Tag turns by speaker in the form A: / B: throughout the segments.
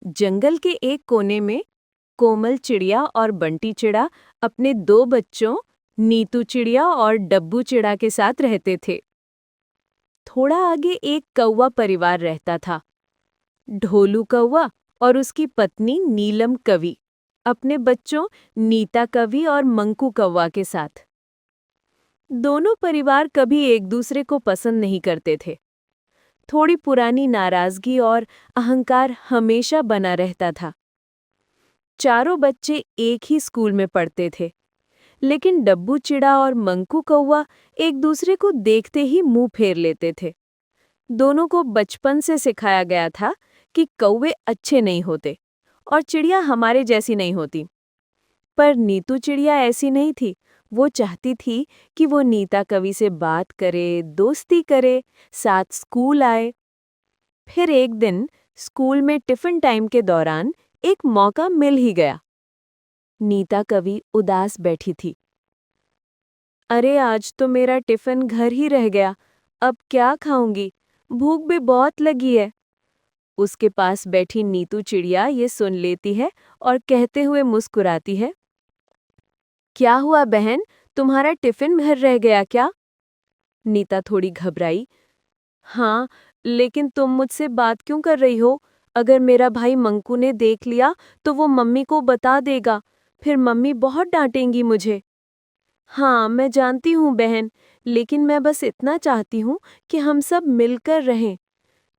A: जंगल के एक कोने में कोमल चिड़िया और बंटी चिड़ा अपने दो बच्चों नीतू चिड़िया और डब्बू चिड़ा के साथ रहते थे। थोड़ा आगे एक कौवा परिवार रहता था। ढोलू कौवा और उसकी पत्नी नीलम कवि अपने बच्चों नीता कवि और मंकू कौवा के साथ। दोनों परिवार कभी एक दूसरे को पसंद नहीं करते थे। थोड़ी पुरानी नाराजगी और अहंकार हमेशा बना रहता था। चारों बच्चे एक ही स्कूल में पढ़ते थे, लेकिन डब्बू चिड़ा और मंकू कौवा एक दूसरे को देखते ही मुंह फेर लेते थे। दोनों को बचपन से सिखाया गया था कि कौवे अच्छे नहीं होते और चिड़िया हमारे जैसी नहीं होती। पर नीतू चिड़िया ऐसी नहीं थी। वो चाहती थी कि वो नीता कवि से बात करे, दोस्ती करे, साथ स्कूल आए। फिर एक दिन स्कूल में टिफिन टाइम के दौरान एक मौका मिल ही गया। नीता कवि उदास बैठी थी। अरे आज तो मेरा टिफिन घर ही रह गया, अब क्या खाऊंगी? भूख भी बहुत लगी है। उसके पास बैठी नीतू चिड़िया ये सुन लेती है और कहते हुए मुस्कुराती है, क्या हुआ बहन, तुम्हारा टिफिन घर रह गया क्या? नीता थोड़ी घबराई। हाँ, लेकिन तुम मुझसे बात क्यों कर रही हो? अगर मेरा भाई मंकू ने देख लिया तो वो मम्मी को बता देगा, फिर मम्मी बहुत डांटेंगी मुझे। हाँ, मैं जानती हूँ बहन, लेकिन मैं बस इतना चाहती हूँ कि हम सब मिलकर रहें।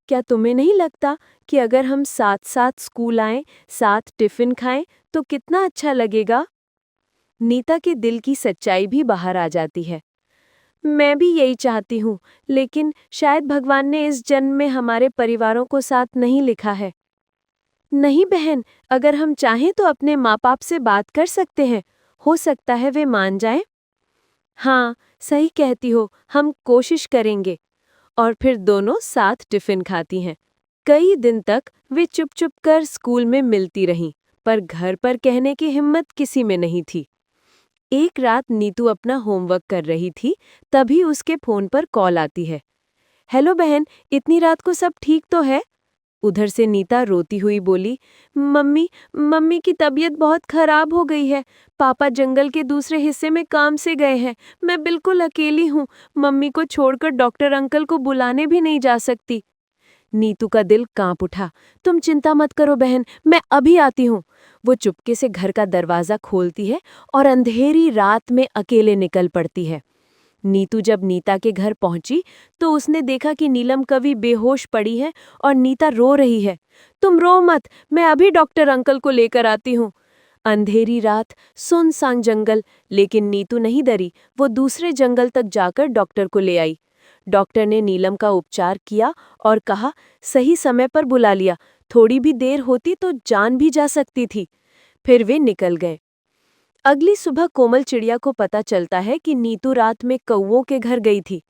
A: क्या तुम्हें नहीं लगता कि अगर हम साथ-साथ स्कूल आएं, साथ टिफिन खाएं, तो कितना अच्छा लगेगा? नीता के दिल की सच्चाई भी बाहर आ जाती है। मैं भी यही चाहती हूँ, लेकिन शायद भगवान ने इस जन्म में हमारे परिवारों को साथ नहीं लिखा है। नहीं बहन, अगर हम चाहें तो अपने माँ बाप से बात कर सकते हैं। हो सकता है वे मान जाएं। हाँ, सही कहती हो, हम कोशिश करेंगे। और फिर दोनों साथ टिफिन खाती हैं। कई दिन तक वे चुप-चुप कर स्कूल में मिलती रहीं, पर घर पर कहने की हिम्मत किसी में नहीं थी। एक रात नीतू अपना होमवर्क कर रही थी, तभी उसके फोन पर कॉल आती है। हेलो बहन, इतनी रात को सब ठीक तो है? उधर से नीता रोती हुई बोली, मम्मी मम्मी की तबीयत बहुत खराब हो गई है। पापा जंगल के दूसरे हिस्से में काम से गए हैं। मैं बिल्कुल अकेली हूँ। मम्मी को छोड़कर डॉक्टर अंकल को बुलाने भी नहीं जा सकती। नीतू का दिल कांप उठा। तुम चिंता मत करो बहन, मैं अभी आती हूँ। वो चुपके से घर का दरवाजा खोलती है और अंधेरी रात में अकेले निकल पड़ती है। नीतू जब नीता के घर पहुंची तो उसने देखा कि नीलम कवि बेहोश पड़ी है और नीता रो रही है। तुम रो मत, मैं अभी डॉक्टर अंकल को लेकर आती हूँ। अंधेरी रात, सुनसान जंगल, लेकिन नीतू नहीं डरी। वो दूसरे जंगल तक जाकर डॉक्टर को ले आई। डॉक्टर ने नीलम का उपचार किया और कहा, सही समय पर बुला लिया। थोड़ी भी देर होती तो जान भी जा सकती थी। फिर वे निकल गए। अगली सुबह कोमल चिड़िया को पता चलता है कि नीतू रात में कौवों के घर गई थी।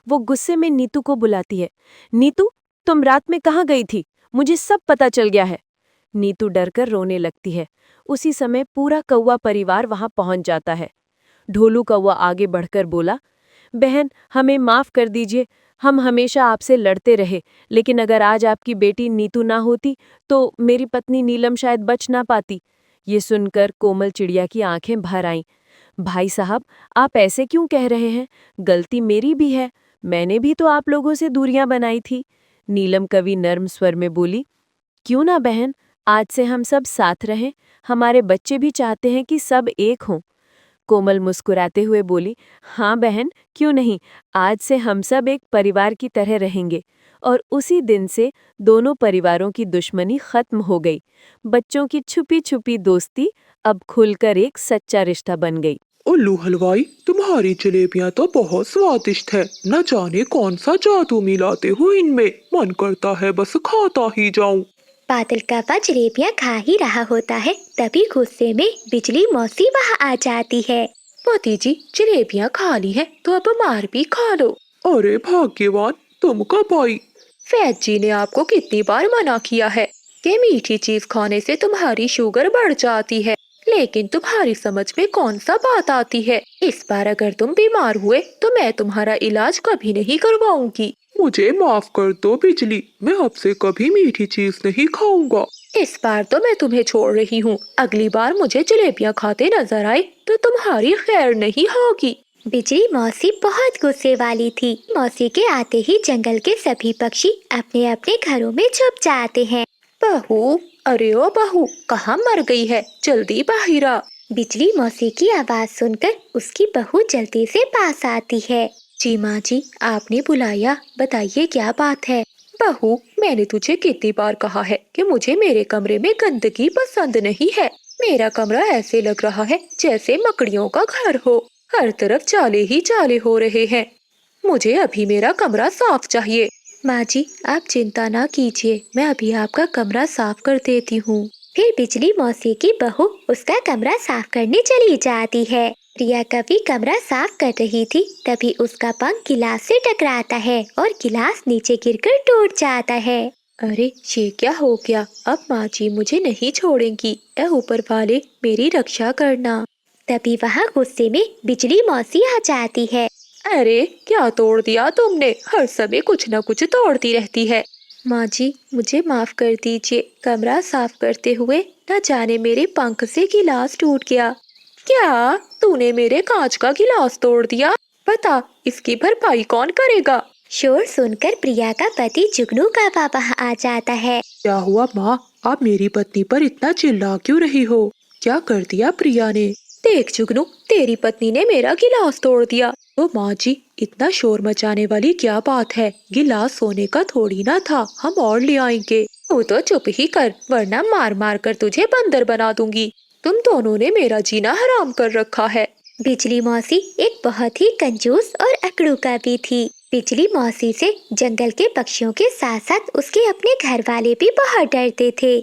A: वो गुस्से में नीतू को बुलाती है। नीतू, तुम रात में कहाँ गई थी? मुझे सब पता चल गया है। नीतू डरकर रोने लगती है। उसी समय पूरा कौवा परिवार वहां पहुंच जाता है। ढोलू कौवा आगे बढ़कर बोला, बहन, हमें माफ कर दीजिए। हम हमेशा आपसे लड़ते रहे, लेकिन अगर आज आपकी बेटी नीतू ना होती तो मेरी पत्नी नीलम शायद बच ना पाती। ये सुनकर कोमल चिड़िया की आंखें भर आईं। भाई साहब, आप ऐसे क्यों कह रहे हैं? गलती मेरी भी है। मैंने भी तो आप लोगों से दूरियां बनाई थी। नीलम कवि नर्म स्वर में बोली, क्यों ना बहन, आज से हम सब साथ रहें। हमारे बच्चे भी चाहते हैं कि सब एक हों। कोमल मुस्कुराते हुए बोली, हाँ बहन, क्यों नहीं, आज से हम सब एक परिवार की तरह रहेंगे। और उसी दिन से दोनों परिवारों की दुश्मनी खत्म हो गई। बच्चों की छुपी छुपी दोस्ती अब खुलकर एक सच्चा रिश्ता बन गई।
B: उल्लू हलवाई, तुम्हारी जलेबियां तो बहुत स्वादिष्ट है। न जाने कौन सा जादू मिलाते हो इनमें, मन करता है बस खाता ही जाऊं।
C: बादल का पा जलेबियां खा ही रहा होता है, तभी गुस्से में बिजली मौसी वहां आ जाती है।
D: मोती जी, जलेबियां खा ली है तो अब मार भी खा लो।
B: अरे भाग्यवान, तुम कब आई?
D: वैद्य जी ने आपको कितनी बार मना किया है कि मीठी चीज खाने से तुम्हारी शुगर बढ़ जाती है, लेकिन तुम्हारी समझ में कौन सा बात आती है। इस बार अगर तुम बीमार हुए तो मैं तुम्हारा इलाज कभी नहीं करवाऊंगी।
B: मुझे माफ कर दो बिजली, मैं अब से कभी मीठी चीज नहीं खाऊंगा।
D: इस बार तो मैं तुम्हें छोड़ रही हूँ। अगली बार मुझे जलेबियाँ खाते नजर आए तो तुम्हारी खैर नहीं होगी।
C: बिजली मौसी बहुत गुस्से वाली थी। मौसी के आते ही जंगल के सभी पक्षी अपने अपने घरों में छुप जाते हैं।
D: बहू, अरे ओ बहू, कहाँ मर गई है? जल्दी बाहर आ।
C: बिजली मौसी की आवाज सुनकर उसकी बहू जल्दी से पास आती है।
D: जी माँ जी, आपने बुलाया, बताइए क्या बात है? बहू, मैंने तुझे कितनी बार कहा है कि मुझे मेरे कमरे में गंदगी पसंद नहीं है। मेरा कमरा ऐसे लग रहा है जैसे मकड़ियों का घर हो। हर तरफ जाले ही जाले हो रहे हैं। मुझे अभी मेरा कमरा साफ चाहिए। माँ जी, आप चिंता ना कीजिए, मैं अभी आपका कमरा साफ कर देती हूँ।
C: फिर बिजली मौसी की बहू उसका कमरा साफ करने चली जाती है। प्रिया कभी कमरा साफ कर रही थी, तभी उसका पंख गिलास से टकराता है और गिलास नीचे गिरकर टूट जाता है।
D: अरे ये क्या हो गया? अब माँ जी मुझे नहीं छोड़ेंगी। ऐ ऊपर वाले, मेरी रक्षा करना।
C: तभी वहाँ गुस्से में बिजली मौसी आ जाती है।
D: अरे क्या तोड़ दिया तुमने? हर समय कुछ न कुछ तोड़ती रहती है। माँ जी, मुझे माफ कर दीजिए। कमरा साफ करते हुए न जाने मेरे पंख से गिलास टूट गया। क्या तूने मेरे कांच का गिलास तोड़ दिया? बता, इसकी भरपाई कौन करेगा?
C: शोर सुनकर प्रिया का पति जुगनू का पापा आ जाता है।
B: क्या हुआ माँ, आप मेरी पत्नी पर इतना चिल्ला क्यों रही हो? क्या कर दिया प्रिया ने?
D: देख जुगनू, तेरी पत्नी ने मेरा गिलास तोड़ दिया। तो माँ जी, इतना शोर मचाने वाली क्या बात है? गिलास सोने का थोड़ी ना था, हम और ले आएंगे। तू तो चुप ही कर, वरना मार मार कर तुझे बंदर बना दूंगी। तुम दोनों ने मेरा जीना हराम कर रखा है।
C: बिजली मौसी एक बहुत ही कंजूस और अकड़ूका भी थी। बिजली मौसी से जंगल के पक्षियों के साथ साथ उसके अपने घर वाले भी बहुत डरते थे।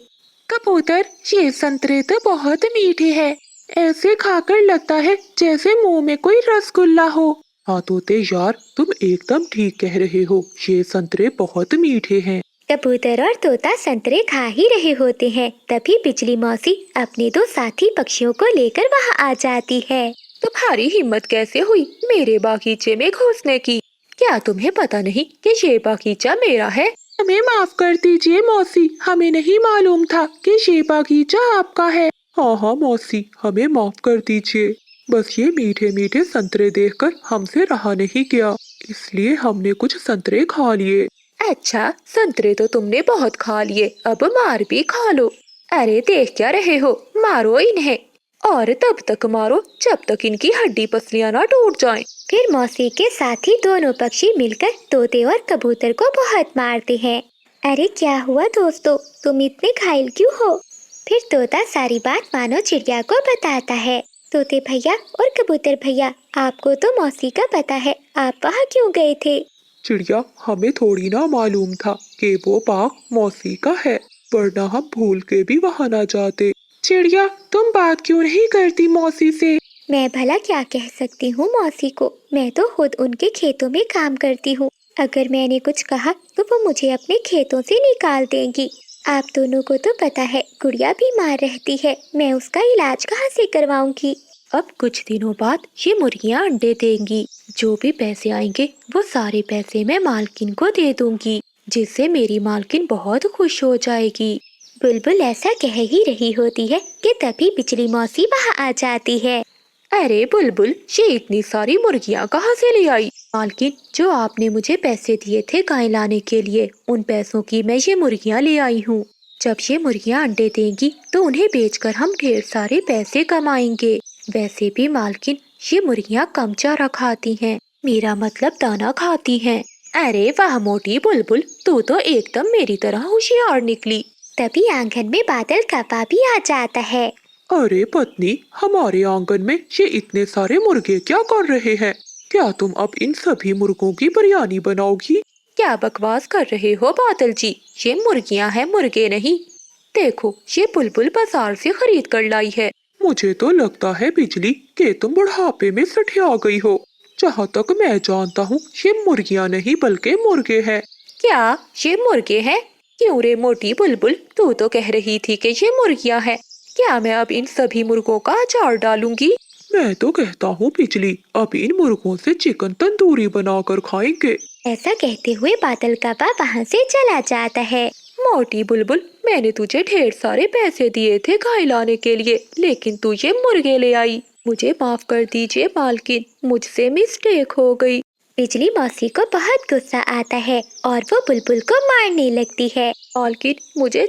B: कबूतर, ये संतरे तो बहुत मीठे हैं। ऐसे खाकर लगता है जैसे मुंह में कोई रसगुल्ला हो। हाँ तोते यार, तुम एकदम ठीक कह रहे हो, ये संतरे बहुत मीठे हैं।
C: कबूतर और तोता संतरे खा ही रहे होते हैं, तभी बिजली मौसी अपने दो साथी पक्षियों को लेकर वहाँ आ जाती है।
D: तुम्हारी हिम्मत कैसे हुई मेरे बागीचे में घुसने की? क्या तुम्हें पता नहीं कि ये बागीचा मेरा है?
B: हमें माफ कर दीजिए मौसी, हमें नहीं मालूम था कि ये बागीचा आपका है। हाँ हाँ मौसी, हमें माफ कर दीजिए। बस ये मीठे मीठे संतरे देखकर हमसे रहा नहीं गया, इसलिए हमने कुछ संतरे खा लिए।
D: अच्छा, संतरे तो तुमने बहुत खा लिए, अब मार भी खा लो। अरे देख क्या रहे हो, मारो इन्हें, और तब तक मारो जब तक इनकी हड्डी पसलियां ना टूट जाएं।
C: फिर मौसी के साथी दोनों पक्षी मिलकर तोते और कबूतर को बहुत मारते हैं। अरे क्या हुआ दोस्तों, तुम इतने घायल क्यों हो? फिर तोता सारी बात मानो चिड़िया को बताता है। तोते भैया और कबूतर भैया, आपको तो मौसी का पता है, आप वहाँ क्यों गए थे?
B: चिड़िया, हमें थोड़ी ना मालूम था कि वो बाग मौसी का है, वरना हम भूल के भी वहाँ ना जाते। चिड़िया, तुम बात क्यों नहीं करती मौसी से?
C: मैं भला क्या कह सकती हूँ मौसी को, मैं तो खुद उनके खेतों में काम करती हूँ। अगर मैंने कुछ कहा तो वो मुझे अपने खेतों से निकाल देंगी। आप दोनों को तो पता है गुड़िया बीमार रहती है, मैं उसका इलाज कहाँ से करवाऊंगी?
D: अब कुछ दिनों बाद ये मुर्गियाँ अंडे देंगी। जो भी पैसे आएंगे वो सारे पैसे मैं मालकिन को दे दूंगी, जिससे मेरी मालकिन बहुत खुश हो जाएगी।
C: बुलबुल ऐसा कह ही रही होती है कि तभी बिजली मौसी वहाँ आ जाती है।
D: अरे बुलबुल, ये इतनी सारी मुर्गियाँ कहाँ से ले आई? मालकिन, जो आपने मुझे पैसे दिए थे गाय लाने के लिए, उन पैसों की मैं ये मुर्गियाँ ले आई हूँ। जब ये मुर्गियाँ अंडे देंगी तो उन्हें बेचकर हम ढेर सारे पैसे कमाएंगे। वैसे भी मालकिन, ये मुर्गियाँ कम चारा खाती हैं, मेरा मतलब दाना खाती हैं। अरे वाह मोटी बुलबुल, तू तो एकदम मेरी तरह होशियार निकली।
C: तभी आंगन में बादल का पापा भी आ जाता है।
B: अरे पत्नी, हमारे आंगन में ये इतने सारे मुर्गे क्या कर रहे हैं? क्या तुम अब इन सभी मुर्गों की बिरयानी बनाओगी?
D: क्या बकवास कर रहे हो बादल जी, ये मुर्गियाँ हैं, मुर्गे नहीं। देखो, ये बुलबुल बाजार से खरीद कर लाई है।
B: मुझे तो लगता है बिजली कि तुम बुढ़ापे में सठिया गई हो। जहाँ तक मैं जानता हूँ ये मुर्गियाँ नहीं बल्कि मुर्गे हैं।
D: क्या ये मुर्गे हैं? क्यों रे मोटी बुलबुल, तू तो कह रही थी कि ये मुर्गियाँ हैं। क्या मैं अब इन सभी मुर्गों का अचार डालूंगी?
B: मैं तो कहता हूँ बिजली, अब इन मुर्गों से चिकन तंदूरी बनाकर खाएंगे।
C: ऐसा कहते हुए बादल का पापा वहाँ से चला जाता है।
D: मोटी बुलबुल, मैंने तुझे ढेर सारे पैसे दिए थे गाय लाने के लिए, लेकिन तू ये मुर्गे ले आई। मुझे माफ कर दीजिए मालकिन, मुझसे मिस्टेक हो गई।
C: बिजली मौसी को बहुत गुस्सा आता है और वो बुलबुल को मारने लगती है।
D: मालकिन मुझे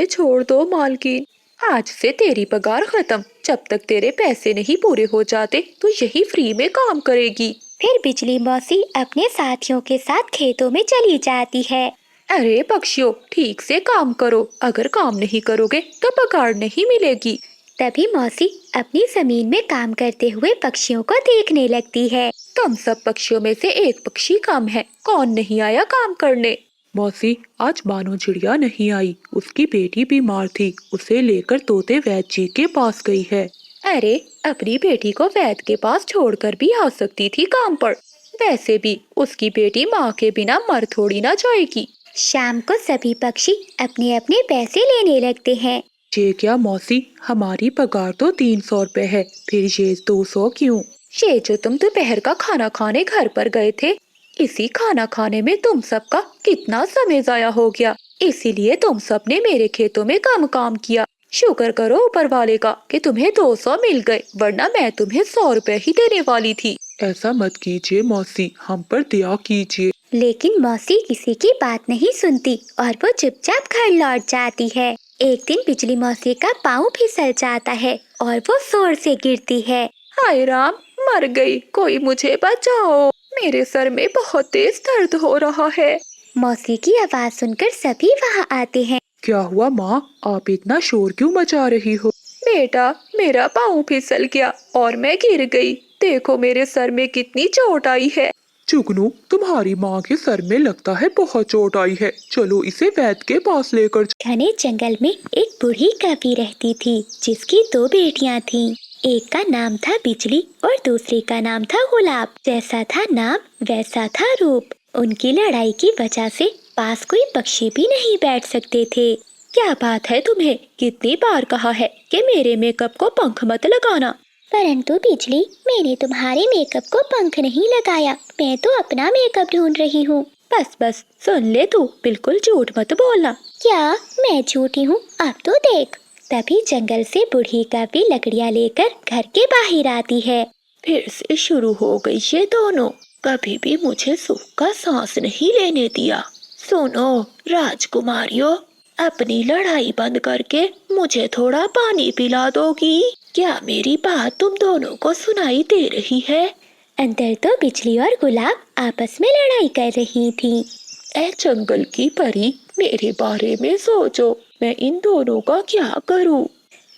D: छोड़ दो मालकिन। आज से तेरी पगार खत्म। जब तक तेरे पैसे नहीं पूरे हो जाते तो यही फ्री में काम करेगी।
C: फिर बिजली मौसी अपने साथियों के साथ खेतों में चली जाती है।
D: अरे पक्षियों, ठीक से काम करो, अगर काम नहीं करोगे तो पगार नहीं मिलेगी।
C: तभी मौसी अपनी जमीन में काम करते हुए पक्षियों को देखने लगती है।
D: तुम सब पक्षियों में से एक पक्षी कम है, कौन नहीं आया काम करने?
B: मौसी, आज बानो चिड़िया नहीं आई, उसकी बेटी बीमार थी, उसे लेकर तोते वैद्य जी के पास गई है।
D: अरे, अपनी बेटी को वैद्य के पास छोड़कर भी आ सकती थी काम पर। वैसे भी उसकी बेटी माँ के बिना मर थोड़ी ना जाएगी।
C: शाम को सभी पक्षी अपने अपने पैसे लेने लगते हैं।
B: ये क्या मौसी, हमारी पगार तो 300 रुपए है, फिर ये 200 क्यों?
D: ये जो तुम दोपहर का खाना खाने घर पर गए थे, इसी खाना खाने में तुम सबका कितना समय जाया हो गया। इसीलिए तुम सब ने मेरे खेतों में कम काम किया। शुक्र करो ऊपर वाले का कि तुम्हें 200 मिल गए, वरना मैं तुम्हें 100 रुपए ही देने वाली थी।
B: ऐसा मत कीजिए मौसी, हम पर दया कीजिए।
C: लेकिन मौसी किसी की बात नहीं सुनती और वो चुपचाप घर लौट जाती है। एक दिन बिजली मौसी का पाँव फिसल जाता है और वो जोर से गिरती है।
D: हाय राम, मर गई, कोई मुझे बचाओ, मेरे सर में बहुत तेज दर्द हो रहा है।
C: मौसी की आवाज सुनकर सभी वहाँ आते हैं।
B: क्या हुआ माँ, आप इतना शोर क्यों मचा रही हो?
D: बेटा, मेरा पाँव फिसल गया और मैं गिर गई। देखो मेरे सर में कितनी चोट आई है।
B: जुगनू, तुम्हारी माँ के सर में लगता है बहुत चोट आई है, चलो इसे वैद्य के पास लेकर।
C: घने जंगल में एक बूढ़ी कवि रहती थी जिसकी 2 बेटियां थीं। एक का नाम था बिजली और दूसरे का नाम था गुलाब। जैसा था नाम वैसा था रूप। उनकी लड़ाई की वजह से पास कोई पक्षी भी नहीं बैठ सकते थे।
D: क्या बात है तुम्हें, कितनी बार कहा है कि मेरे मेकअप को पंख मत लगाना।
C: परंतु बिजली, मैंने तुम्हारे मेकअप को पंख नहीं लगाया, मैं तो अपना मेकअप ढूंढ रही हूँ।
D: बस बस, सुन ले तू, बिल्कुल झूठ मत बोलना।
C: क्या मैं झूठी हूँ? अब तो देख। तभी जंगल से बूढ़ी कवि लकड़ियाँ लेकर घर के बाहर आती है।
D: फिर से शुरू हो गई ये दोनों, कभी भी मुझे सुख का सांस नहीं लेने दिया। सुनो राजकुमारियों, अपनी लड़ाई बंद करके मुझे थोड़ा पानी पिला दोगी? क्या मेरी बात तुम दोनों को सुनाई दे रही है?
C: अंदर तो बिजली और गुलाब आपस में लड़ाई कर रही थी।
D: ए जंगल की परी, मेरे बारे में सोचो, मैं इन दोनों का क्या करूं?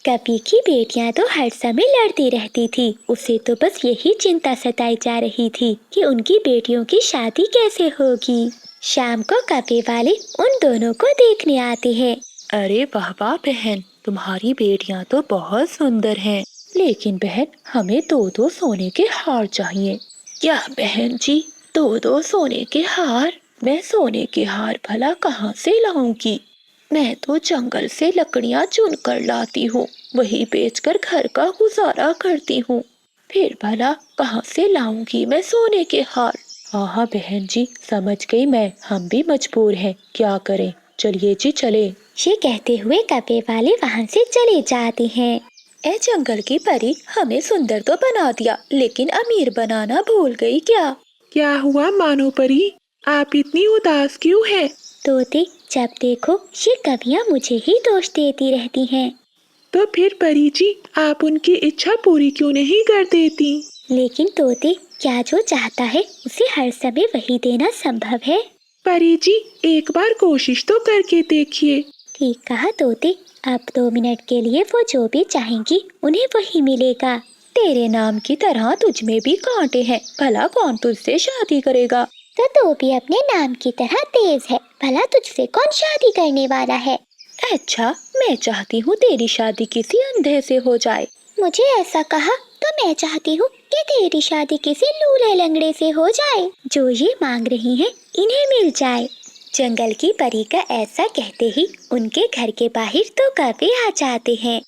C: कवि की बेटियां तो हर समय लड़ती रहती थी। उसे तो बस यही चिंता सताई जा रही थी कि उनकी बेटियों की शादी कैसे होगी। शाम को कवि वाले उन दोनों को देखने आते हैं।
D: अरे वाह वाह बहन, तुम्हारी बेटियां तो बहुत सुंदर हैं, लेकिन बहन हमें 2-2 सोने के हार चाहिए। क्या बहन जी, 2-2 सोने के हार? मैं सोने के हार भला कहाँ से लाऊंगी? मैं तो जंगल से लकड़ियाँ चुन कर लाती हूँ, वही बेचकर घर का गुजारा करती हूँ। फिर भला कहाँ से लाऊंगी मैं सोने के हार? हाँ हाँ बहन जी, समझ गई मैं, हम भी मजबूर हैं, क्या करें, चलिए जी चले।
C: ये कहते हुए कपे वाले वहाँ से चले जाते हैं।
D: ए जंगल की परी, हमें सुंदर तो बना दिया, लेकिन अमीर बनाना भूल गई क्या?
B: क्या हुआ मानो परी, आप इतनी उदास क्यों हैं?
C: तोते, जब देखो ये कवियाँ मुझे ही दोष देती रहती हैं।
B: तो फिर परी जी, आप उनकी इच्छा पूरी क्यों नहीं कर देती?
C: लेकिन तोते, क्या जो चाहता है उसे हर समय वही देना संभव है?
B: परी जी, एक बार कोशिश तो करके देखिए।
C: ठीक कहा तोते, अब 2 मिनट के लिए वो जो भी चाहेंगी उन्हें वही मिलेगा।
D: तेरे नाम की तरह तुझ में भी कांटे हैं, भला कौन तुझसे शादी करेगा?
C: तो तू भी अपने नाम की तरह तेज है, भला तुझसे कौन शादी करने वाला है?
D: अच्छा, मैं चाहती हूँ तेरी शादी किसी अंधे से हो जाए।
C: मुझे ऐसा कहा तो मैं चाहती हूँ कि तेरी शादी किसी लूले लंगड़े से हो जाए। जो ये मांग रही हैं, इन्हें मिल जाए। जंगल की परी का ऐसा कहते ही उनके घर के बाहर तो कौवे आ जाते हैं।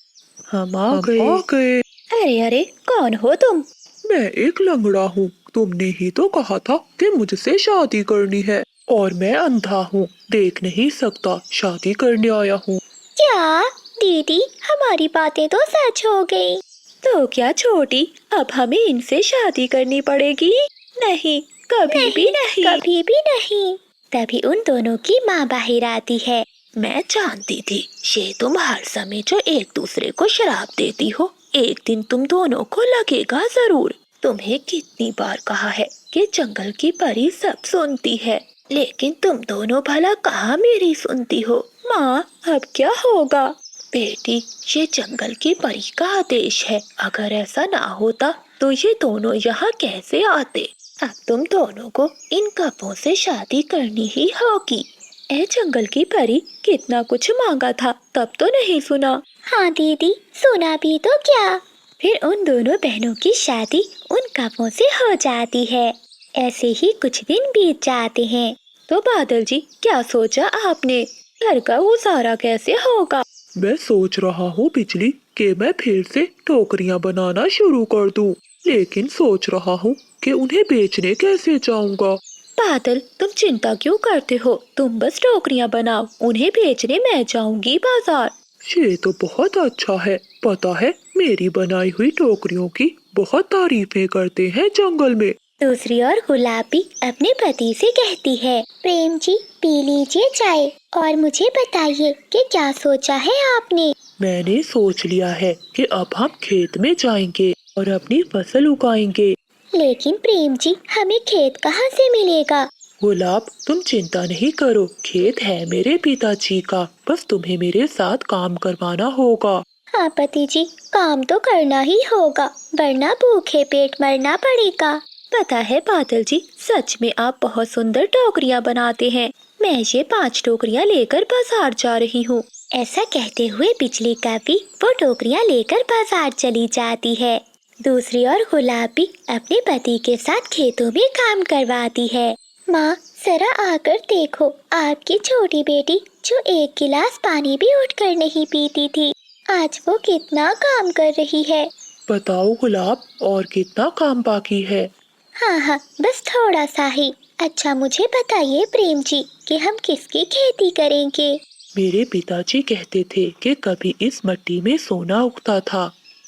B: हम आ गए।
D: अरे अरे, कौन हो तुम?
B: मैं एक लंगड़ा हूँ, तुमने ही तो कहा था कि मुझसे शादी करनी है। और मैं अंधा हूँ, देख नहीं सकता, शादी करने आया हूँ।
C: क्या दीदी, हमारी बातें तो सच हो गई।
D: तो क्या छोटी, अब हमें इनसे शादी करनी पड़ेगी? नहीं, कभी भी नहीं।
C: कभी भी नहीं। तभी उन दोनों की माँ बाहर आती है।
D: मैं जानती थी ये तुम हर समय जो एक दूसरे को शराब देती हो, एक दिन तुम दोनों को लगेगा जरूर। तुम्हें कितनी बार कहा है कि जंगल की परी सब सुनती है, लेकिन तुम दोनों भला कहाँ मेरी सुनती हो। माँ, अब क्या होगा? बेटी, ये जंगल की परी का आदेश है। अगर ऐसा ना होता तो ये दोनों यहाँ कैसे आते? अब तुम दोनों को इन कपों से शादी करनी ही होगी। ए जंगल की परी, कितना कुछ मांगा था, तब तो नहीं सुना।
C: हाँ दीदी, सुना भी तो क्या। फिर उन दोनों बहनों की शादी उन कपों से हो जाती है। ऐसे ही कुछ दिन बीत जाते हैं।
D: तो बादल जी, क्या सोचा आपने? घर का गुजारा कैसे होगा?
B: मैं सोच रहा हूँ बिजली कि मैं फिर से टोकरियाँ बनाना शुरू कर दूँ, लेकिन सोच रहा हूँ कि उन्हें बेचने कैसे जाऊँगा।
D: बादल, तुम चिंता क्यों करते हो? तुम बस टोकरियाँ बनाओ, उन्हें बेचने मैं जाऊंगी बाजार।
B: ये तो बहुत अच्छा है। पता है, मेरी बनाई हुई टोकरियों की बहुत तारीफें करते हैं जंगल में।
C: दूसरी ओर गुलाबी अपने पति से कहती है, प्रेम जी, पी लीजिए चाय और मुझे बताइए कि क्या सोचा है आपने।
B: मैंने सोच लिया है कि अब हम खेत में जाएंगे और अपनी फसल उगाएंगे।
C: लेकिन प्रेम जी, हमें खेत कहाँ से मिलेगा?
B: गुलाब, तुम चिंता नहीं करो, खेत है मेरे पिताजी का, बस तुम्हें मेरे साथ काम करवाना होगा।
C: हाँ पति जी, काम तो करना ही होगा, वरना भूखे पेट मरना पड़ेगा।
D: पता है बादल जी, सच में आप बहुत सुंदर टोकरियाँ बनाते हैं। मैं ये 5 टोकरियाँ लेकर बाजार जा रही हूँ।
C: ऐसा कहते हुए बिजली का भी वो टोकरियाँ लेकर बाजार चली जाती है। दूसरी ओर गुलाबी अपने पति के साथ खेतों में काम करवाती है। माँ, जरा आकर देखो, आपकी छोटी बेटी जो एक गिलास पानी भी उठकर नहीं पीती थी, आज वो कितना काम कर रही है।
B: बताओ गुलाब, और कितना काम बाकी है?
C: हाँ, बस थोड़ा सा ही। अच्छा मुझे बताइए प्रेम जी कि हम किसकी खेती करेंगे?
B: मेरे पिताजी कहते थे कि कभी इस मिट्टी में सोना उगता था।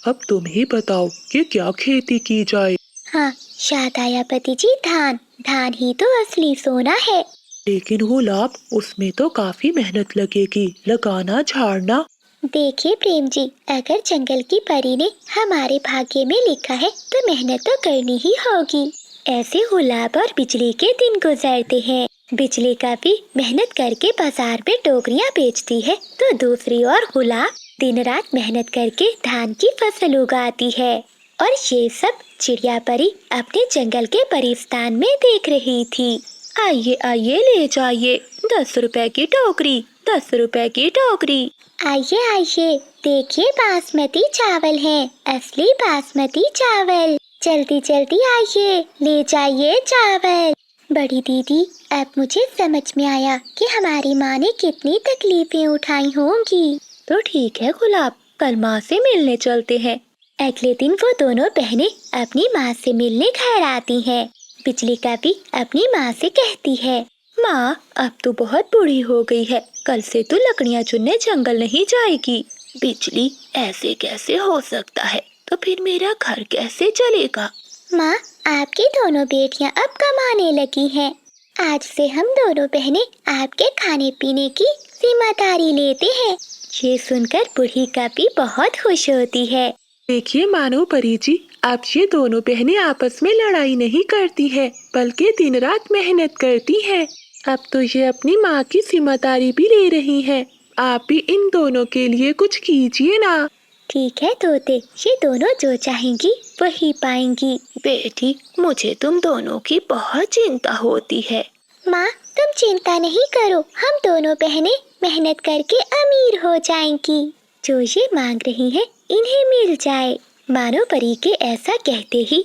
B: अब तुम ही बताओ कि क्या खेती की जाए।
C: हाँ, याद आया पति जी, धान। धान ही तो असली सोना है।
B: लेकिन गुलाब, उसमें तो काफी मेहनत लगेगी, लगाना झाड़ना।
C: देखिए प्रेम जी, अगर जंगल की परी ने हमारे भाग्य में लिखा है तो मेहनत तो करनी ही होगी। ऐसे गुलाब और बिजली के दिन गुजरते हैं। बिजली का भी मेहनत करके बाजार में टोकरियाँ बेचती है, तो दूसरी ओर गुलाब दिन रात मेहनत करके धान की फसल उगाती है। और ये सब चिड़िया परी अपने जंगल के परिस्तान में देख रही थी।
D: आइए आइए, ले जाइए, 10 रुपए की टोकरी, 10 रुपए की टोकरी।
C: आइए आइए, देखिए बासमती चावल हैं, असली बासमती चावल। जल्दी जल्दी आइए, ले जाइए चावल। बड़ी दीदी, अब मुझे समझ में आया कि हमारी माँ ने कितनी तकलीफें उठाई होंगी।
D: तो ठीक है गुलाब, कल माँ से मिलने चलते हैं।
C: अगले दिन वो दोनों बहनें अपनी माँ से मिलने घर आती हैं। बिजली का भी अपनी माँ से कहती है,
D: माँ, अब तो बहुत बूढ़ी हो गई है, कल से तो लकड़ियाँ चुनने जंगल नहीं जाएगी। बिजली, ऐसे कैसे हो सकता है? तो फिर मेरा घर कैसे चलेगा?
C: माँ, आपकी दोनों बेटियाँ अब कमाने लगी हैं। आज से हम दोनों बहनें आपके खाने पीने की जिम्मेदारी लेते हैं। ये सुनकर बूढ़ी का भी बहुत खुश होती है।
B: देखिए मानो परी जी, अब ये दोनों बहनें आपस में लड़ाई नहीं करती है, बल्कि दिन रात मेहनत करती है। अब तो ये अपनी माँ की जिम्मेदारी भी ले रही है। आप भी इन दोनों के लिए कुछ कीजिए ना।
C: ठीक है तोते, ये दोनों जो चाहेंगी वही पाएंगी।
D: बेटी, मुझे तुम दोनों की बहुत चिंता होती है।
C: माँ, तुम चिंता नहीं करो, हम दोनों बहनें मेहनत करके अमीर हो जाएंगी। जो ये मांग रही है इन्हें मिल जाए। मानो परी के ऐसा कहते ही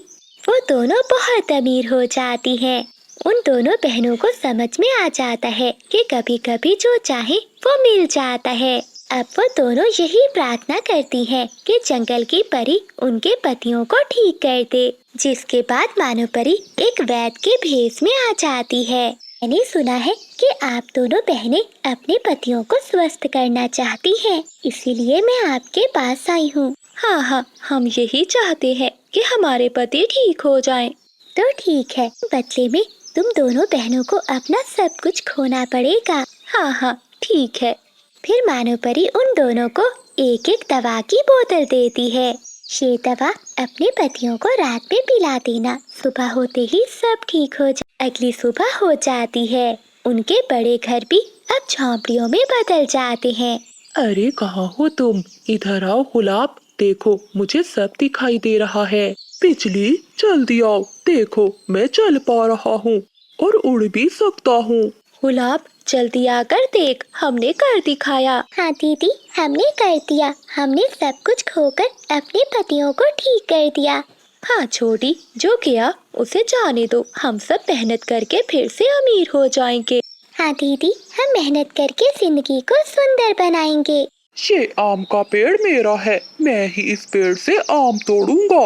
C: वो दोनों बहुत अमीर हो जाती हैं। उन दोनों बहनों को समझ में आ जाता है कि कभी कभी जो चाहे वो मिल जाता है। अब वो दोनों यही प्रार्थना करती हैं कि जंगल की परी उनके पतियों को ठीक कर दे। जिसके बाद मानो परी एक वैद्य के भेष में आ जाती है। मैंने सुना है कि आप दोनों बहनें अपने पतियों को स्वस्थ करना चाहती हैं, इसीलिए मैं आपके पास आई हूँ।
D: हाँ हाँ, हम यही चाहते हैं कि हमारे पति ठीक हो जाएं।
C: तो ठीक है, बदले में तुम दोनों बहनों को अपना सब कुछ खोना पड़ेगा।
D: हाँ हाँ, ठीक है।
C: फिर मानो परी उन दोनों को एक एक दवा की बोतल देती है। ये दवा अपने पतियों को रात में पिला देना, सुबह होते ही सब ठीक हो जा। अगली सुबह हो जाती है। उनके बड़े घर भी अब झोंपड़ियों में बदल जाते हैं।
B: अरे कहाँ हो तुम? इधर आओ गुलाब, देखो मुझे सब दिखाई दे रहा है। बिजली जल्दी आओ, देखो मैं चल पा रहा हूँ और उड़ भी सकता हूँ।
D: गुलाब जल्दी आकर देख, हमने कर दिखाया।
C: हाँ दीदी, हमने कर दिया। हमने सब कुछ खोकर अपने पतियों को ठीक कर दिया।
D: हाँ छोटी, जो किया उसे जाने दो, हम सब मेहनत करके फिर से अमीर हो जाएंगे।
C: हाँ दीदी, हम मेहनत करके जिंदगी को सुंदर बनाएंगे।
B: ये आम का पेड़ मेरा है, मैं ही इस पेड़ से आम तोड़ूंगा।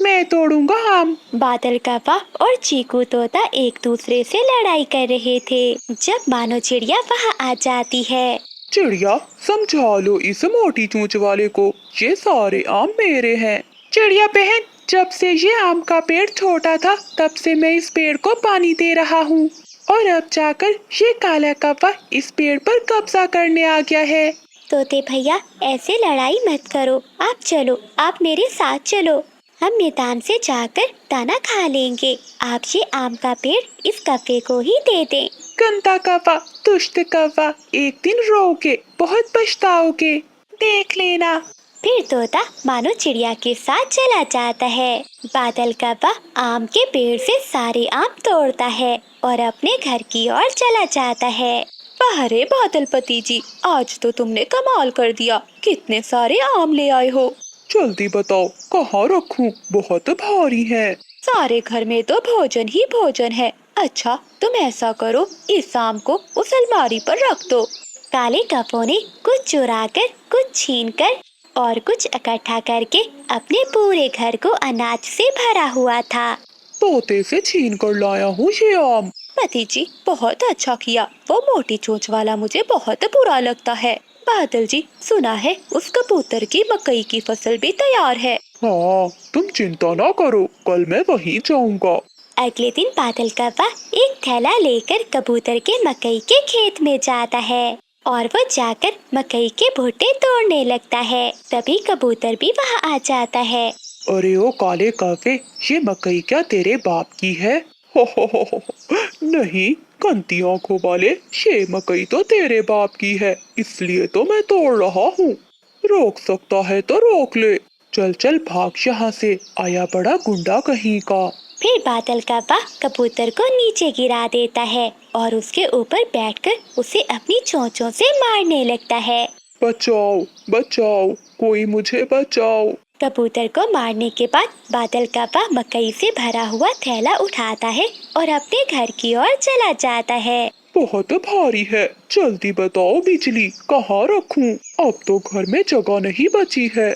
B: मैं तोड़ूंगा आम।
C: बादल कौवा और चीकू तोता एक दूसरे से लड़ाई कर रहे थे, जब मानो चिड़िया वहाँ आ जाती है।
B: चिड़िया समझा लो इस मोटी चोंच वाले को, ये सारे आम मेरे हैं। चिड़िया बहन, जब से ये आम का पेड़ छोटा था तब से मैं इस पेड़ को पानी दे रहा हूँ, और अब जाकर ये काला कौवा इस पेड़ पर कब्जा करने आ गया है।
C: तोते भैया, ऐसे लड़ाई मत करो। आप चलो, आप मेरे साथ चलो। हम मैदान से जाकर दाना खा लेंगे। आप ये आम का पेड़ इस कौवे को ही दे दें।
B: गंदा कौवा, दुष्ट कौवा, एक दिन रोगे, बहुत पछताओगे, देख लेना।
C: फिर तोता मानो चिड़िया के साथ चला जाता है। बादल कौवा आम के पेड़ से सारे आम तोड़ता है और अपने घर की ओर चला जाता है।
D: वाह रे बादल पति जी, आज तो तुमने कमाल कर दिया, कितने सारे आम ले आए हो।
B: जल्दी बताओ कहाँ रखूं, बहुत भारी है।
D: सारे घर में तो भोजन ही भोजन है। अच्छा तुम ऐसा करो, इस आम को उस अलमारी पर रख दो।
C: काले कौवे ने कुछ चुराकर, कुछ छीनकर और कुछ इकट्ठा करके अपने पूरे घर को अनाज से भरा हुआ था।
B: तोते से छीन कर लाया हूँ ये आम।
D: पति जी बहुत अच्छा किया, वो मोटी चोंच वाला मुझे बहुत बुरा लगता है। बादल जी, सुना है उस कबूतर की मकई की फसल भी तैयार है।
B: हाँ, तुम चिंता ना करो, कल मैं वहीं जाऊंगा।
C: अगले दिन बादल कौवा एक थैला लेकर कबूतर के मकई के खेत में जाता है और वो जाकर मकई के भुट्टे तोड़ने लगता है। तभी कबूतर भी वहाँ आ जाता है।
B: अरे ओ काले कौवे, ये मकई क्या तेरे बाप की है? हो, नहीं गंदी आंखों वाले, ये मकई तो तेरे बाप की है, इसलिए तो मैं तोड़ रहा हूँ। रोक सकता है तो रोक ले। चल चल भाग यहाँ से, आया बड़ा गुंडा कहीं का।
C: फिर बादल कौवा कबूतर को नीचे गिरा देता है और उसके ऊपर बैठकर उसे अपनी चोंचों से मारने लगता है।
B: बचाओ बचाओ, कोई मुझे बचाओ।
C: कबूतर को मारने के बाद बादल कौवा मकई से भरा हुआ थैला उठाता है और अपने घर की ओर चला जाता है।
B: बहुत भारी है, जल्दी बताओ बिजली, कहाँ रखूं? अब तो घर में जगह नहीं बची है।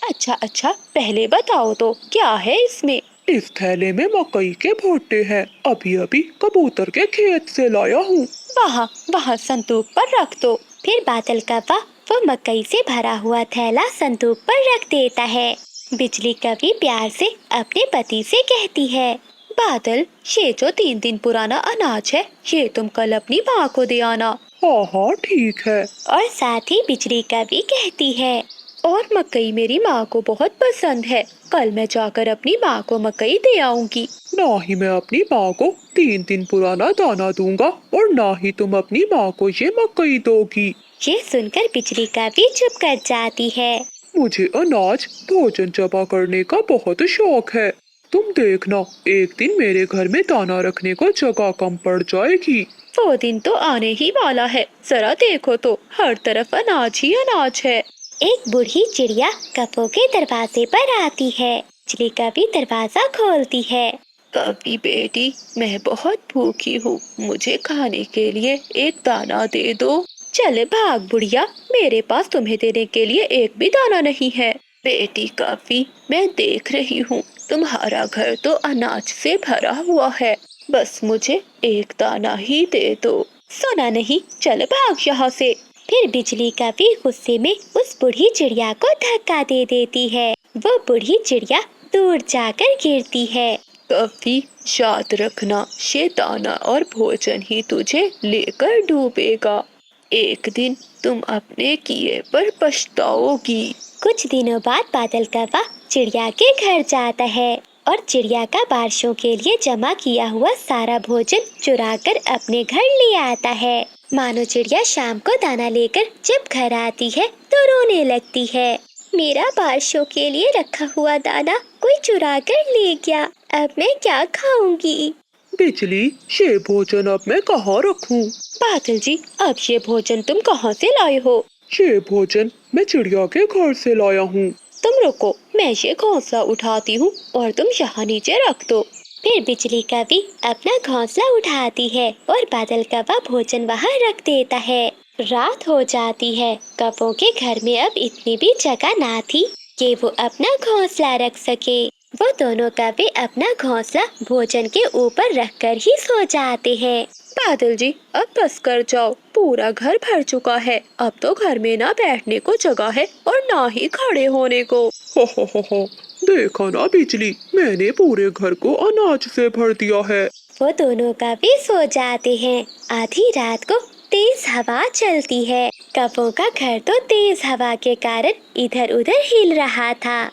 D: अच्छा, पहले बताओ तो क्या है इसमें?
B: इस थैले में मकई के भुट्टे हैं, अभी अभी कबूतर के खेत से लाया हूँ।
D: वहाँ संदूक पर रख दो।
C: फिर बादल कौवा वो मकई से भरा हुआ थैला संदूक पर रख देता है। बिजली कभी प्यार से अपने पति से कहती है,
D: बादल, ये जो 3 दिन पुराना अनाज है, ये तुम कल अपनी माँ को दे आना।
B: हाँ ठीक है।
C: और साथ ही बिजली कभी कहती है,
D: और मकई मेरी माँ को बहुत पसंद है, कल मैं जाकर अपनी माँ को मकई दे आऊंगी।
B: ना ही मैं अपनी माँ को 3 दिन पुराना दाना दूंगा और ना ही तुम अपनी माँ को ये मकई दोगी।
C: ये सुनकर बिजली कभी चुप कर जाती है।
B: मुझे अनाज भोजन जमा करने का बहुत शौक है, तुम देखना एक दिन मेरे घर में दाना रखने को जगह कम पड़ जाएगी।
D: वो दिन तो आने ही वाला है, जरा देखो तो हर तरफ अनाज ही अनाज है।
C: एक बूढ़ी चिड़िया कौवे के दरवाजे पर आती है। बिजली कभी दरवाजा खोलती है।
D: कभी बेटी, मैं बहुत भूखी हूँ, मुझे खाने के लिए एक दाना दे दो। चले भाग बुढ़िया, मेरे पास तुम्हें देने के लिए एक भी दाना नहीं है। बेटी कभी, मैं देख रही हूँ तुम्हारा घर तो अनाज से भरा हुआ है, बस मुझे एक दाना ही दे दो। सुना नहीं, चल भाग यहाँ से।
C: फिर बिजली कवि गुस्से में उस बूढ़ी चिड़िया को धक्का दे देती है। वो बूढ़ी चिड़िया दूर जाकर गिरती है।
D: कभी याद रखना, ये दाना और भोजन ही तुझे लेकर डूबेगा। एक दिन तुम अपने किए पर पछताओगी।
C: कुछ दिनों बाद बादल कौवा चिड़िया के घर जाता है और चिड़िया का बारिशों के लिए जमा किया हुआ सारा भोजन चुराकर अपने घर ले आता है। मानो चिड़िया शाम को दाना लेकर जब घर आती है तो रोने लगती है। मेरा बारिशों के लिए रखा हुआ दाना कोई चुरा कर ले गया, अब मैं क्या खाऊंगी।
B: बिजली, ये भोजन अब मैं कहाँ रखूं?
D: बादल जी, अब ये भोजन तुम कहाँ से लाए हो?
B: ये भोजन मैं चिड़िया के घर से लाया हूँ।
D: तुम रुको, मैं ये घोंसला उठाती हूँ और तुम यहाँ नीचे रख दो।
C: फिर बिजली कवि अपना घोंसला उठाती है और बादल कौवा भोजन वहाँ रख देता है। रात हो जाती है। कौवों के घर में अब इतनी भी जगह ना थी कि वो अपना घोंसला रख सके। वो दोनों कौवे अपना घोंसला भोजन के ऊपर रखकर ही सो जाते हैं।
D: बादल जी, अब बस कर जाओ, पूरा घर भर चुका है। अब तो घर में ना बैठने को जगह है और ना ही खड़े होने को।
B: हो, देखा ना बिजली, मैंने पूरे घर को अनाज से भर दिया है।
C: वो दोनों कौवे सो जाते हैं। आधी रात को तेज हवा चलती है। कौवों का घर तो तेज हवा के कारण इधर उधर हिल रहा था।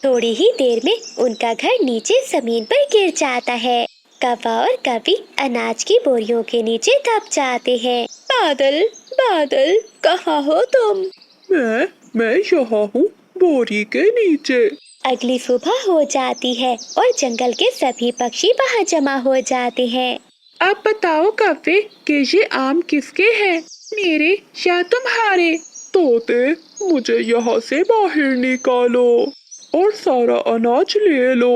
C: थोड़ी ही देर में उनका घर नीचे जमीन पर गिर जाता है। कौवा और कवि अनाज की बोरियों के नीचे दब जाते हैं।
D: बादल, बादल, कहाँ हो तुम?
B: मैं यहाँ हूँ, बोरी के नीचे।
C: अगली सुबह हो जाती है और जंगल के सभी पक्षी वहाँ जमा हो जाते हैं।
B: अब बताओ कव्वे कि ये आम किसके हैं, मेरे या तुम्हारे? तोते, मुझे यहाँ से बाहर निकालो और सारा अनाज ले लो।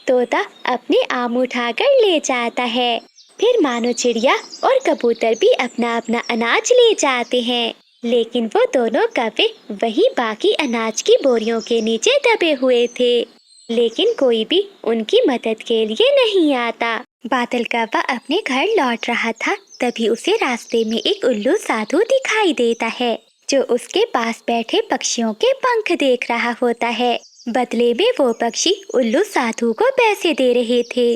C: तोता अपने आम उठाकर ले जाता है। फिर मानो चिड़िया और कबूतर भी अपना अपना अनाज ले जाते हैं। लेकिन वो दोनों कौवे वही बाकी अनाज की बोरियों के नीचे दबे हुए थे। लेकिन कोई भी उनकी मदद के लिए नहीं आता। बादल कौवा अपने घर लौट रहा था, तभी उसे रास्ते में एक उल्लू साधु दिखाई देता है, जो उसके पास बैठे पक्षियों के पंख देख रहा होता है। बदले में वो पक्षी उल्लू साधु को पैसे दे रहे थे।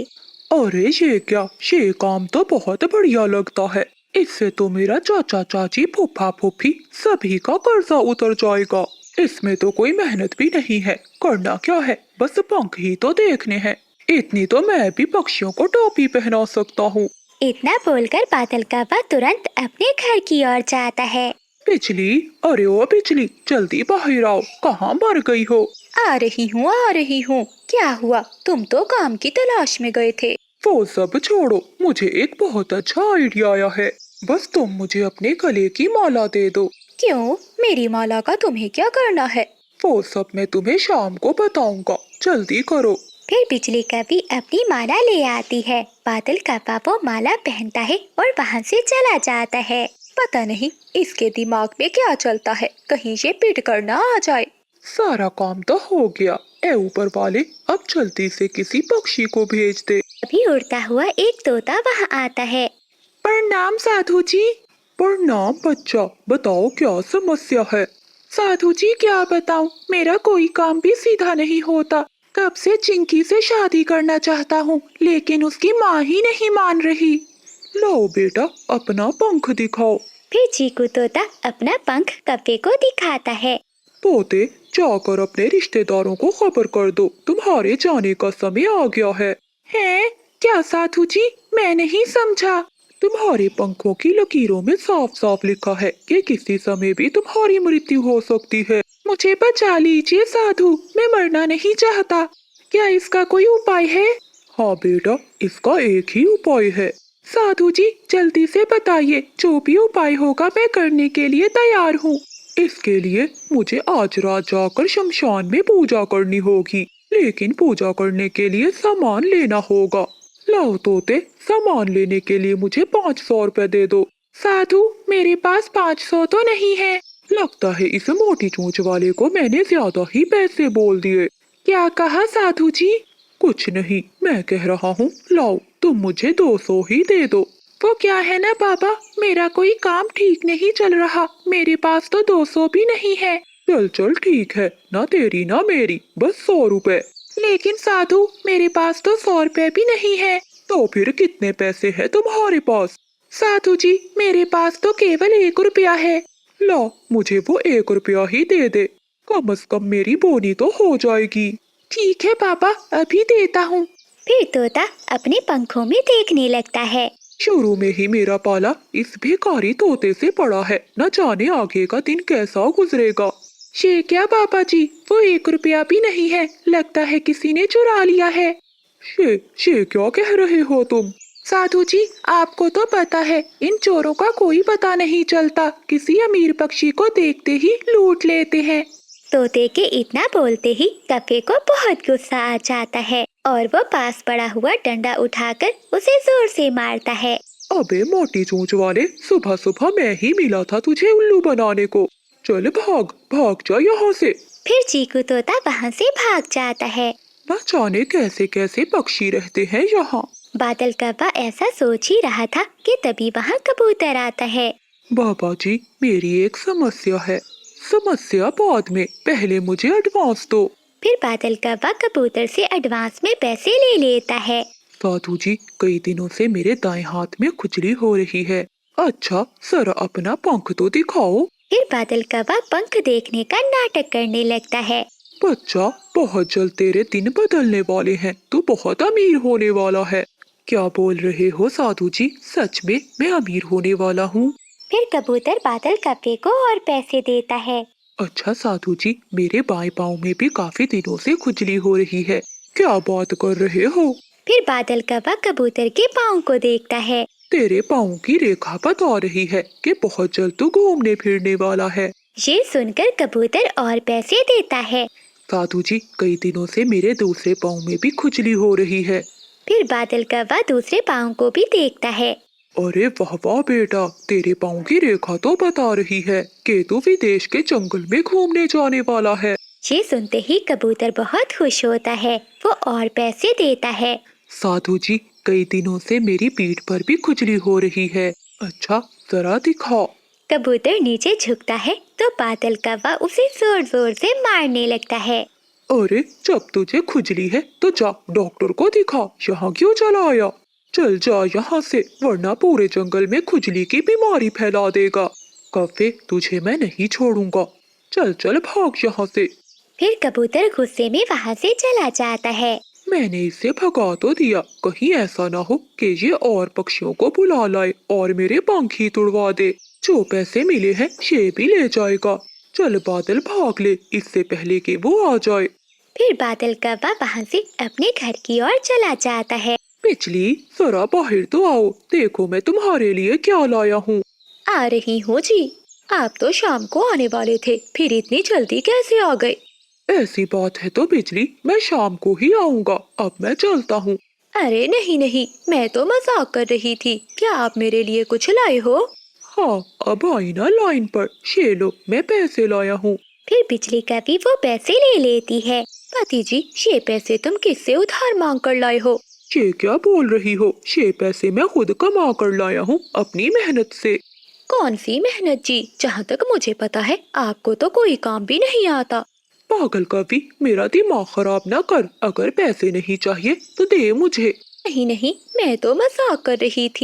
B: अरे ये क्या, ये काम तो बहुत बढ़िया लगता है। इससे तो मेरा चाचा चाची फूफा फूफी सभी का कर्जा उतर जाएगा। इसमें तो कोई मेहनत भी नहीं है, करना क्या है, बस पंख ही तो देखने हैं। इतनी तो मैं भी पक्षियों को टोपी पहना सकता हूँ।
C: इतना बोलकर बादल कौवा तुरंत अपने घर की ओर जाता है।
B: बिजली, अरे ओ बिजली, जल्दी बाहर आओ, कहाँ मर गई हो?
D: आ रही हूँ। क्या हुआ? तुम तो काम की तलाश में गए थे।
B: वो सब छोड़ो, मुझे एक बहुत अच्छा आइडिया आया है। बस तुम मुझे अपने गले की माला दे दो।
D: क्यों? मेरी माला का तुम्हें क्या करना है?
B: वो सब मैं तुम्हें शाम को बताऊंगा, जल्दी करो।
C: फिर बिजली कवि अपनी माला ले आती है। बादल कौवा वो माला पहनता है और वहाँ से चला जाता है।
D: पता नहीं इसके दिमाग में क्या चलता है, कहीं ये पिट कर ना आ जाए।
B: सारा काम तो हो गया। ए ऊपर वाले, अब जल्दी से किसी पक्षी को भेज दे।
C: अभी उड़ता हुआ एक तोता वहाँ आता है।
B: प्रणाम साधु जी। प्रणाम बच्चा, बताओ क्या समस्या है? साधु जी क्या बताऊं, मेरा कोई काम भी सीधा नहीं होता। कब से चिंकी से शादी करना चाहता हूँ, लेकिन उसकी माँ ही नहीं मान रही। लो बेटा, अपना पंख दिखाओ।
C: फिर चीकू तोता अपना पंख कौवे को दिखाता है।
B: पोते, जाकर अपने रिश्तेदारों को खबर कर दो, तुम्हारे जाने का समय आ गया है। क्या साधु जी, मैं नहीं समझा। तुम्हारे पंखों की लकीरों में साफ साफ लिखा है कि किसी समय भी तुम्हारी मृत्यु हो सकती है। मुझे बचा लीजिए साधु, मैं मरना नहीं चाहता। क्या इसका कोई उपाय है? हाँ बेटा, इसका एक ही उपाय है। साधु जी जल्दी से बताइए, जो भी उपाय होगा मैं करने के लिए तैयार हूँ। इसके लिए मुझे आज रात जाकर शमशान में पूजा करनी होगी, लेकिन पूजा करने के लिए सामान लेना होगा। लाओ तोते, सामान लेने के लिए मुझे 500 रुपए दे दो। साधु, मेरे पास 500 तो नहीं है। लगता है इस मोटी चोंच वाले को मैंने ज्यादा ही पैसे बोल दिए। क्या कहा साधु जी? कुछ नहीं, मैं कह रहा हूँ लाओ तुम मुझे 200 ही दे दो। वो क्या है ना पापा, मेरा कोई काम ठीक नहीं चल रहा, मेरे पास तो 200 भी नहीं है। चल चल ठीक है, ना तेरी ना मेरी, बस 100 रुपए। लेकिन साधु, मेरे पास तो 100 रुपए भी नहीं है। तो फिर कितने पैसे है तुम्हारे पास? साधु जी, मेरे पास तो केवल 1 रुपया है। ला, मुझे वो 1 रुपया ही दे दे, कम से कम मेरी बोनी तो हो जाएगी। ठीक है पापा, अभी देता हूँ।
C: फिर तोता अपने पंखों में देखने लगता है।
B: शुरू में ही मेरा पाला इस भिखारी तोते से पड़ा है, न जाने आगे का दिन कैसा गुजरेगा। शे क्या पापा जी, वो 1 रुपया भी नहीं है, लगता है किसी ने चुरा लिया है। शे क्या कह रहे हो तुम? साधु जी, आपको तो पता है इन चोरों का कोई पता नहीं चलता, किसी अमीर पक्षी को देखते ही लूट लेते हैं।
C: तोते के इतना बोलते ही कप्पे को बहुत गुस्सा आ जाता है और वो पास पड़ा हुआ डंडा उठाकर उसे जोर से मारता है।
B: अबे मोटी चोंच वाले, सुबह सुबह मैं ही मिला था तुझे उल्लू बनाने को। चल भाग भाग जा यहाँ से।
C: फिर चीकू तोता वहाँ से भाग जाता है।
B: न जाने कैसे कैसे पक्षी रहते हैं यहाँ।
C: बादल कौवा ऐसा सोच ही रहा था कि तभी वहाँ कबूतर आता है।
B: बाबा जी, मेरी एक समस्या है। समस्या बाद में, पहले मुझे एडवांस दो।
C: फिर बादल कौवा कबूतर से एडवांस में पैसे ले लेता है।
B: साधु जी, कई दिनों से मेरे दाएं हाथ में खुजली हो रही है। अच्छा, जरा अपना पंख तो दिखाओ।
C: फिर बादल कौवा पंख देखने का नाटक करने लगता है।
B: बच्चा, बहुत जल्द तेरे दिन बदलने वाले हैं, तू बहुत अमीर होने वाला है। क्या बोल रहे हो साधु जी, सच में मैं अमीर होने वाला हूँ?
C: फिर कबूतर बादल कौवे को और पैसे देता है।
B: अच्छा साधु जी, मेरे बाएं पाँव में भी काफी दिनों से खुजली हो रही है। क्या बात कर रहे हो?
C: फिर बादल कौवा कबूतर के पाँव को देखता है।
B: तेरे पाँव की रेखा बता रही है कि बहुत जल्द तू घूमने फिरने वाला है।
C: ये सुनकर कबूतर और पैसे देता है।
B: साधु जी, कई दिनों से मेरे दूसरे पाँव में भी खुजली हो रही है।
C: फिर बादल कौवा दूसरे पाँव को भी देखता है।
B: अरे वाह वाह बेटा, तेरे पाँव की रेखा तो बता रही है कि तू विदेश के जंगल में घूमने जाने वाला है।
C: ये सुनते ही कबूतर बहुत खुश होता है, वो और पैसे देता है।
B: साधु जी, कई दिनों से मेरी पीठ पर भी खुजली हो रही है। अच्छा, जरा दिखाओ।
C: कबूतर नीचे झुकता है तो बादल कौवा उसे जोर जोर से मारने लगता है।
B: अरे, जब तुझे खुजली है तो जा डॉक्टर को दिखा, यहाँ क्यों चला आया? चल जा यहाँ से, वरना पूरे जंगल में खुजली की बीमारी फैला देगा। कफे, तुझे मैं नहीं छोड़ूंगा। चल चल भाग यहाँ से।
C: फिर कबूतर गुस्से में वहाँ से चला जाता है।
B: मैंने इसे भगा तो दिया, कहीं ऐसा ना हो कि ये और पक्षियों को बुला लाए और मेरे पंख ही तुड़वा दे। जो पैसे मिले हैं ये भी ले जाएगा। चल बादल भाग ले, इससे पहले कि वो आ जाए।
C: फिर बादल कौवा वहाँ से अपने घर की ओर चला जाता है।
B: बिजली, जरा बाहर तो आओ, देखो मैं तुम्हारे लिए क्या लाया हूँ।
D: आ रही हूँ जी। आप तो शाम को आने वाले थे, फिर इतनी जल्दी कैसे आ गए?
B: ऐसी बात है तो बिजली, मैं शाम को ही आऊँगा, अब मैं चलता हूँ।
D: अरे नहीं नहीं, मैं तो मजाक कर रही थी। क्या आप मेरे लिए कुछ लाए हो?
B: हाँ, अब आई ना लाइन पर। ये लो, मैं पैसे लाया हूँ।
C: फिर बिजली कभी वो पैसे ले लेती है।
D: पति जी, ये पैसे तुम किससे उधार मांग कर लाए हो?
B: ये क्या बोल रही हो? ये पैसे मैं खुद कमा कर लाया हूँ, अपनी मेहनत से।
D: कौन सी मेहनत जी? जहाँ तक मुझे पता है आपको तो कोई काम भी नहीं आता।
B: पागल कवि, मेरा दिमाग खराब ना कर। अगर पैसे नहीं चाहिए तो दे मुझे।
D: नहीं नहीं, मैं तो मजाक कर रही थी।